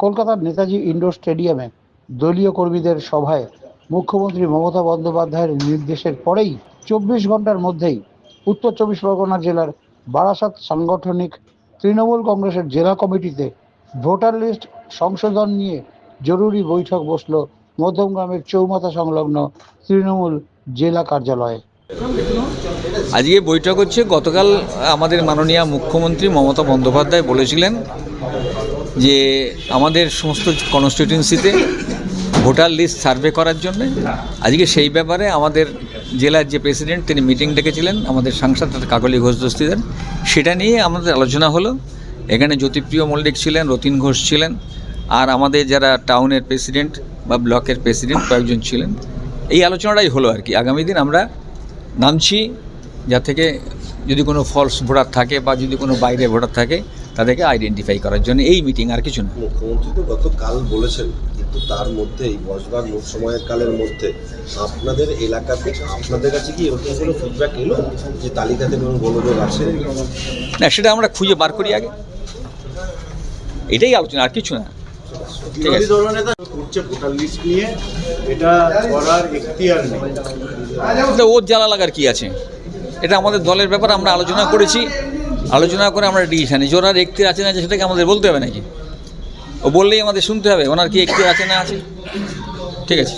কলকাতার নেতাজি ইন্ডোর স্টেডিয়ামে দলীয় কর্মীদের সভায় মুখ্যমন্ত্রী মমতা বন্দ্যোপাধ্যায়ের নির্দেশের পরেই 24 ঘন্টার মধ্যেই উত্তর 24 পরগনা জেলার বারাসাত সাংগঠনিক তৃণমূল কংগ্রেসের জেলা কমিটিতে ভোটার লিস্ট সংশোধন নিয়ে জরুরি বৈঠক বসল মধ্যমগ্রামের চৌমাথা সংলগ্ন তৃণমূল জেলা কার্যালয়ে। আজকে বৈঠক হচ্ছে। গতকাল আমাদের মাননীয় মুখ্যমন্ত্রী মমতা বন্দ্যোপাধ্যায় বলেছিলেন যে আমাদের সমস্ত কনস্টিটিউয়েন্সিতে ভোটার লিস্ট সার্ভে করার জন্য। আজকে সেই ব্যাপারে আমাদের জেলার যে প্রেসিডেন্ট তিনি মিটিং ডেকেছিলেন আমাদের সাংসদ কাকলি ঘোষ দস্তিদার, সেটা নিয়ে আমাদের আলোচনা হলো। এখানে জ্যোতিপ্রিয় মল্লিক ছিলেন, রতিন ঘোষ ছিলেন, আর আমাদের যারা টাউনের প্রেসিডেন্ট বা ব্লকের প্রেসিডেন্ট কয়েকজন ছিলেন। এই আলোচনাটাই হলো আর কি। আগামী দিন আমরা নামছি, যা থেকে যদি কোনো ফলস ভোটার থাকে বা যদি কোনো বাইরে ভোটার থাকে তাদেরকে আইডেন্টিফাই করার জন্য এই মিটিং, আর কিছু না। মুখ্যমন্ত্রী তো গতকাল বলেছেন, কিন্তু তার মধ্যে এই বসবার সময়ের কালের মধ্যে আপনাদের এলাকাতে আপনাদের কাছে কি এরকম কোনো ফিডব্যাক এলো যে তালিকাতে কোনো গোলযোগ আছে? না, সেটা আমরা খুঁজে বার করি আগে, এটাই আলোচনা, আর কিছু না। ঠিক আছে, ভোটার লিস্ট নিয়ে এটা করার এখতিয়ার নেই, ওর জ্বালা লাগার কি আছে? এটা আমাদের দলের ব্যাপার, আমরা আলোচনা করেছি, আলোচনা করে আমরা ডিসিশন নিয়েছি। ওনার এখতিয়ার আছে না আছে সেটাকে আমাদের বলতে হবে নাকি? ও বললেই আমাদের শুনতে হবে ওনার কি এখতিয়ার আছে না আছে? ঠিক আছে।